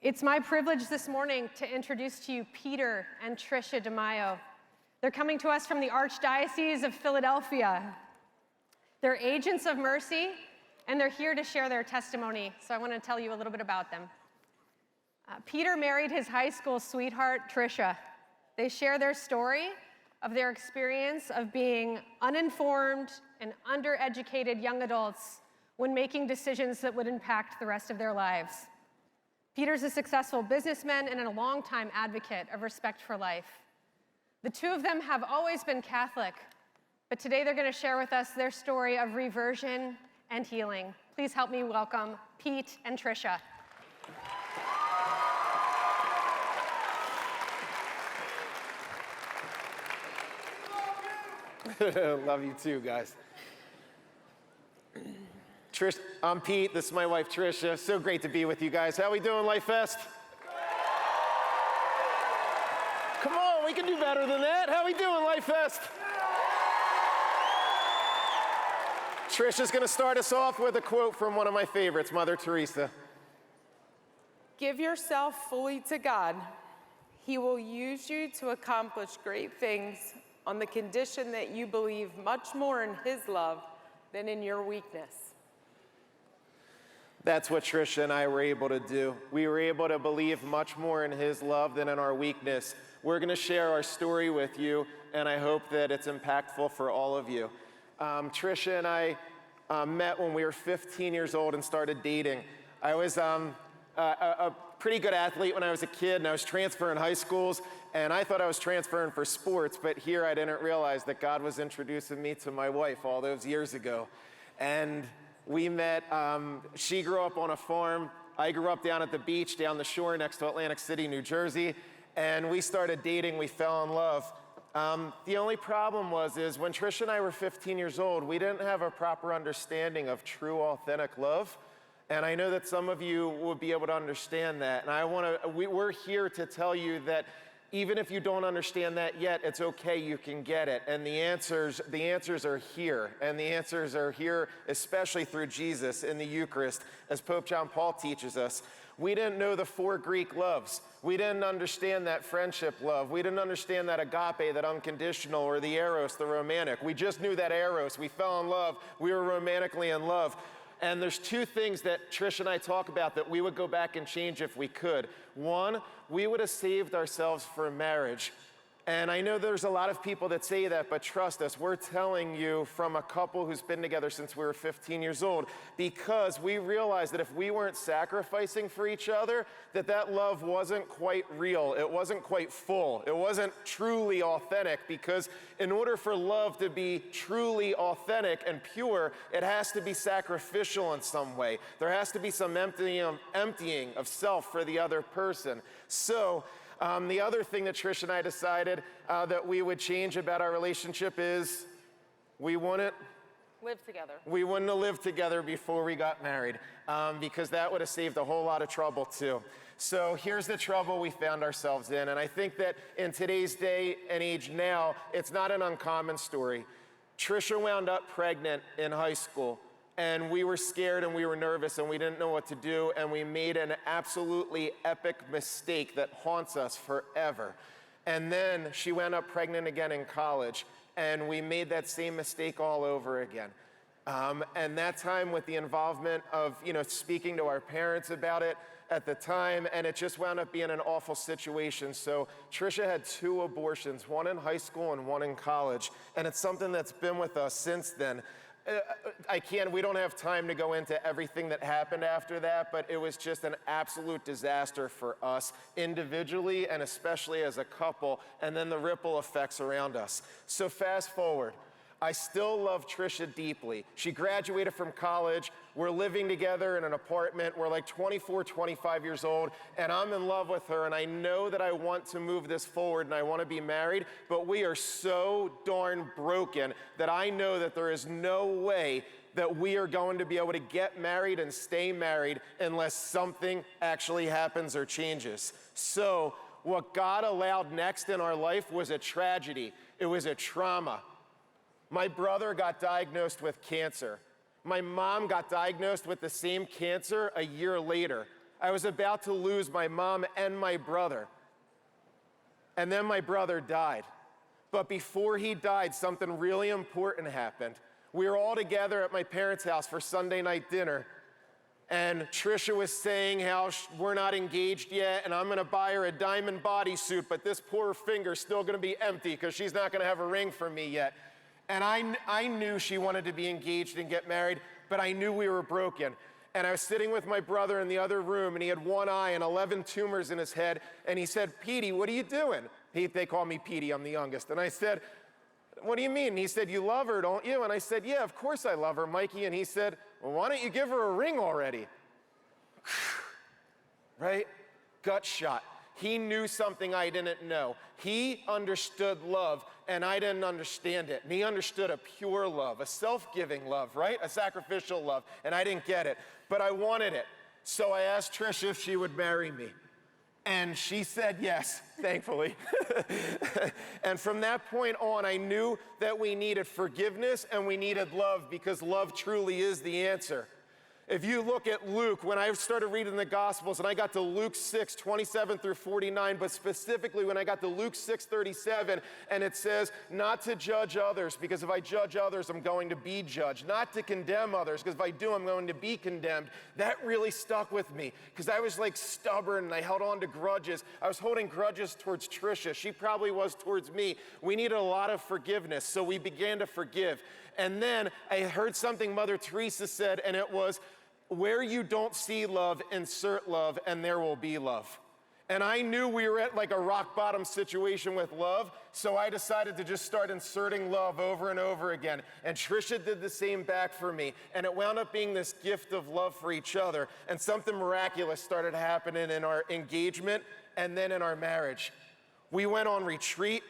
It's my privilege this morning to introduce to you Peter and Tricia Demaio. They're coming to us from the Archdiocese of Philadelphia. They're agents of mercy, and they're here to share their testimony, so I want to tell you a little bit about them. Peter married his high school sweetheart, Tricia. They share their story of their experience of being uninformed and undereducated young adults when making decisions that would impact the rest of their lives. Peter's a successful businessman and a longtime advocate of respect for life. The two of them have always been Catholic, but today they're going to share with us their story of reversion and healing. Please help me welcome Pete and Tricia. Love you too, guys. Trish, I'm Pete. This is my wife, Tricia. So great to be with you guys. How we doing, Life Fest? Come on, we can do better than that. How we doing, Life Fest? Trisha's going to start us off with a quote from one of my favorites, Mother Teresa. Give yourself fully to God. He will use you to accomplish great things on the condition that you believe much more in His love than in your weakness. That's what Tricia and I were able to do. We were able to believe much more in His love than in our weakness. We're going to share our story with you, and I hope that it's impactful for all of you. Tricia and I met when we were 15 years old and started dating. I was a pretty good athlete when I was a kid, and I was transferring high schools, and I thought I was transferring for sports, but here I didn't realize that God was introducing me to my wife all those years ago. And we met, she grew up on a farm. I grew up down at the beach, down the shore next to Atlantic City, New Jersey, and we started dating, we fell in love. The only problem is when Tricia and I were 15 years old, we didn't have a proper understanding of true, authentic love. And I know that some of you will be able to understand that. And we're here to tell you that even if you don't understand that yet, it's okay, you can get it. And the answers are here. And the answers are here especially through Jesus in the Eucharist, as Pope John Paul teaches us. We didn't know the 4 Greek loves. We didn't understand that friendship love. We didn't understand that agape, that unconditional, or the eros, the romantic. We just knew that eros. We fell in love. We were romantically in love. And there's 2 things that Trish and I talk about that we would go back and change if we could. One, we would have saved ourselves for marriage. And I know there's a lot of people that say that, but trust us, we're telling you from a couple who's been together since we were 15 years old, because we realized that if we weren't sacrificing for each other, that love wasn't quite real. It wasn't quite full. It wasn't truly authentic, because in order for love to be truly authentic and pure, it has to be sacrificial in some way. There has to be some emptying of self for the other person. So, the other thing that Trish and I decided that we would change about our relationship is we wouldn't Live together. We wouldn't have lived together before we got married, because that would have saved a whole lot of trouble too. So here's the trouble we found ourselves in, and I think that in today's day and age now, it's not an uncommon story. Tricia wound up pregnant in high school. And we were scared and we were nervous and we didn't know what to do, and we made an absolutely epic mistake that haunts us forever. And then she wound up pregnant again in college, and we made that same mistake all over again. And that time with the involvement of, speaking to our parents about it at the time, and it just wound up being an awful situation. So Tricia had 2 abortions, one in high school and one in college, and it's something that's been with us since then. We don't have time to go into everything that happened after that, but it was just an absolute disaster for us individually and especially as a couple, and then the ripple effects around us. So fast forward. I still love Tricia deeply. She graduated from college. We're living together in an apartment. We're like 24, 25 years old, and I'm in love with her, and I know that I want to move this forward and I want to be married, but we are so darn broken that I know that there is no way that we are going to be able to get married and stay married unless something actually happens or changes. So what God allowed next in our life was a tragedy. It was a trauma. My brother got diagnosed with cancer. My mom got diagnosed with the same cancer a year later. I was about to lose my mom and my brother. And then my brother died. But before he died, something really important happened. We were all together at my parents' house for Sunday night dinner. And Tricia was saying how we're not engaged yet, and I'm gonna buy her a diamond bodysuit, but this poor finger's still gonna be empty because she's not gonna have a ring for me yet. And I knew she wanted to be engaged and get married, but I knew we were broken. And I was sitting with my brother in the other room, and he had one eye and 11 tumors in his head, and he said, "Petey, what are you doing?" They call me Petey, I'm the youngest. And I said, "What do you mean?" And he said, "You love her, don't you?" And I said, "Yeah, of course I love her, Mikey." And he said, "Well, why don't you give her a ring already?" Right? Gut shot. He knew something I didn't know. He understood love, and I didn't understand it. And he understood a pure love, a self-giving love, right? A sacrificial love, and I didn't get it. But I wanted it. So I asked Tricia if she would marry me. And she said yes, thankfully. And from that point on, I knew that we needed forgiveness and we needed love, because love truly is the answer. If you look at Luke, when I started reading the Gospels and I got to Luke 6, 27 through 49, but specifically when I got to Luke 6, 37, and it says, not to judge others, because if I judge others, I'm going to be judged. Not to condemn others, because if I do, I'm going to be condemned. That really stuck with me, because I was like stubborn and I held on to grudges. I was holding grudges towards Tricia. She probably was towards me. We needed a lot of forgiveness, so we began to forgive. And then I heard something Mother Teresa said, and it was, where you don't see love, insert love, and there will be love. And I knew we were at like a rock bottom situation with love, so I decided to just start inserting love over and over again. And Tricia did the same back for me, and it wound up being this gift of love for each other. And something miraculous started happening in our engagement and then in our marriage. We went on retreat.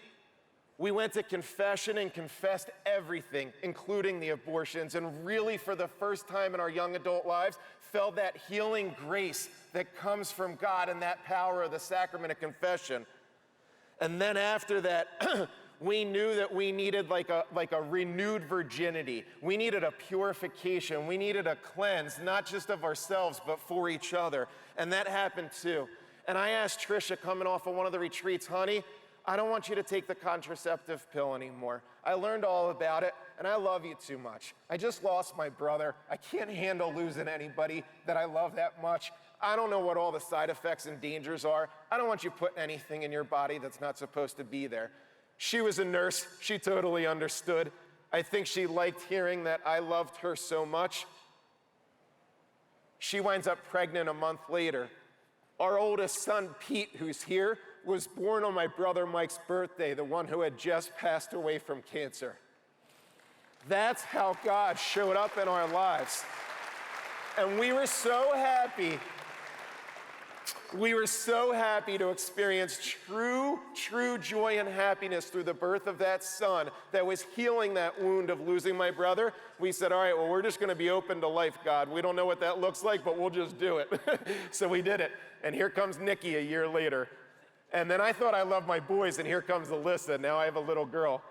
We went to confession and confessed everything, including the abortions, and really for the first time in our young adult lives, felt that healing grace that comes from God and that power of the sacrament of confession. And then after that, we knew that we needed like a renewed virginity. We needed a purification. We needed a cleanse, not just of ourselves, but for each other. And that happened too. And I asked Tricia coming off of one of the retreats, honey, I don't want you to take the contraceptive pill anymore. I learned all about it, and I love you too much. I just lost my brother. I can't handle losing anybody that I love that much. I don't know what all the side effects and dangers are. I don't want you putting anything in your body that's not supposed to be there. She was a nurse. She totally understood. I think she liked hearing that I loved her so much. She winds up pregnant a month later. Our oldest son, Pete, who's here, was born on my brother Mike's birthday, the one who had just passed away from cancer. That's how God showed up in our lives. And we were so happy. We were so happy to experience true joy and happiness through the birth of that son that was healing that wound of losing my brother. We said, all right, well, we're just gonna be open to life, God. We don't know what that looks like, but we'll just do it. So we did it. And here comes Nikki a year later. And then I thought I loved my boys, and here comes Alyssa. Now I have a little girl.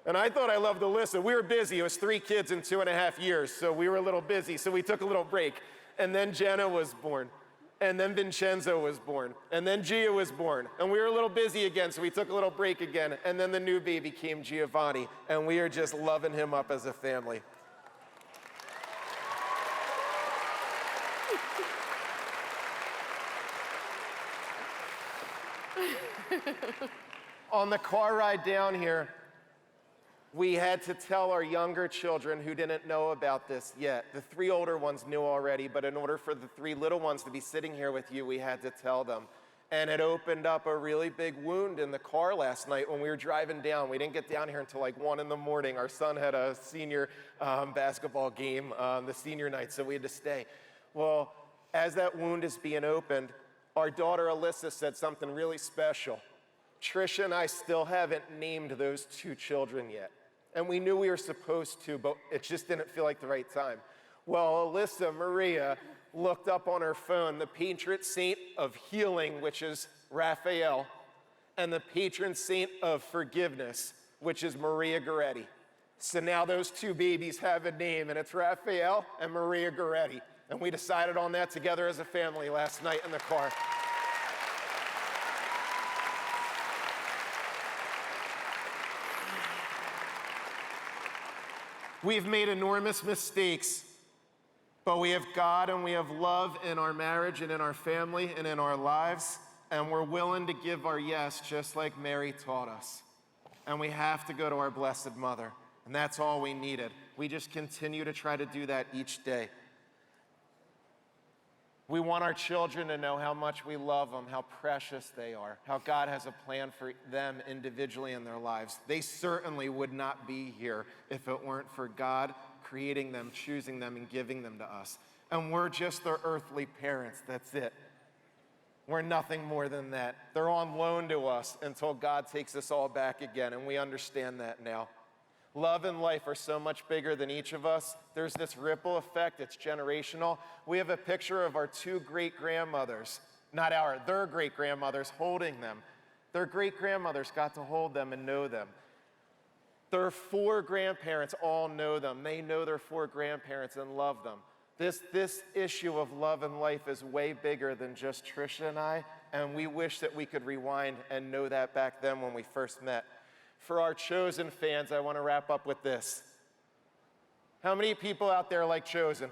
And I thought I loved Alyssa. We were busy. It was 3 kids in 2.5 years, so we were a little busy. So we took a little break. And then Jenna was born. And then Vincenzo was born. And then Gia was born. And we were a little busy again, so we took a little break again. And then the new baby came, Giovanni. And we are just loving him up as a family. On the car ride down here, we had to tell our younger children who didn't know about this yet. The 3 older ones knew already, but in order for the 3 little ones to be sitting here with you, we had to tell them. And it opened up a really big wound in the car last night when we were driving down. We didn't get down here until like 1 in the morning. Our son had a senior basketball game, the senior night, so we had to stay. Well, as that wound is being opened, our daughter Alyssa said something really special. Tricia and I still haven't named those 2 children yet. And we knew we were supposed to, but it just didn't feel like the right time. Well, Alyssa Maria looked up on her phone the patron saint of healing, which is Raphael, and the patron saint of forgiveness, which is Maria Goretti. So now those 2 babies have a name, and it's Raphael and Maria Goretti. And we decided on that together as a family last night in the car. We've made enormous mistakes, but we have God and we have love in our marriage and in our family and in our lives, and we're willing to give our yes just like Mary taught us. And we have to go to our Blessed Mother, and that's all we needed. We just continue to try to do that each day. We want our children to know how much we love them, how precious they are, how God has a plan for them individually in their lives. They certainly would not be here if it weren't for God creating them, choosing them, and giving them to us. And we're just their earthly parents, that's it. We're nothing more than that. They're on loan to us until God takes us all back again, and we understand that now. Love and life are so much bigger than each of us. There's this ripple effect, it's generational. We have a picture of our two great-grandmothers, their great-grandmothers holding them. Their great-grandmothers got to hold them and know them. Their four grandparents all know them. They know their four grandparents and love them. This issue of love and life is way bigger than just Tricia and I, and we wish that we could rewind and know that back then when we first met. For our Chosen fans, I want to wrap up with this. How many people out there like Chosen?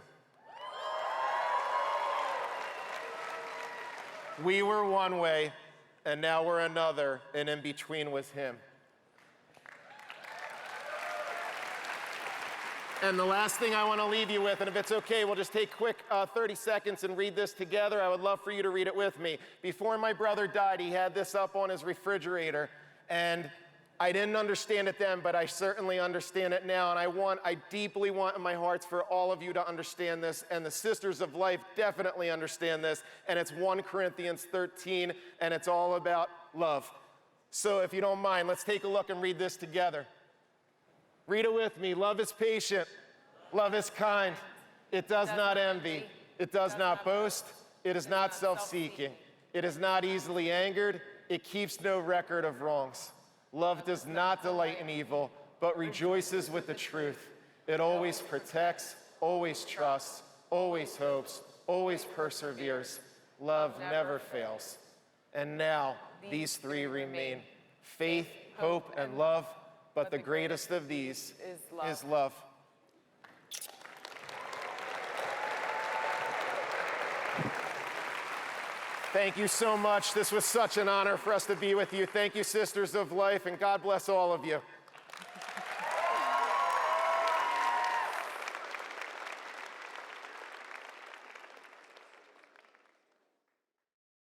We were one way, and now we're another, and in between was him. And the last thing I want to leave you with, and if it's okay, we'll just take quick 30 seconds and read this together. I would love for you to read it with me. Before my brother died, he had this up on his refrigerator, and I didn't understand it then, but I certainly understand it now, and I deeply want in my heart for all of you to understand this, and the Sisters of Life definitely understand this, and it's 1 Corinthians 13, and it's all about love. So if you don't mind, let's take a look and read this together. Read it with me. Love is patient. Love is kind. It does not envy. It does not boast. It is not self-seeking. It is not easily angered. It keeps no record of wrongs. Love does not delight in evil, but rejoices with the truth. It always protects, always trusts, always hopes, always perseveres. Love never fails. And now, these three remain: faith, hope, and love, but the greatest of these is love. Thank you so much. This was such an honor for us to be with you. Thank you, Sisters of Life, and God bless all of you.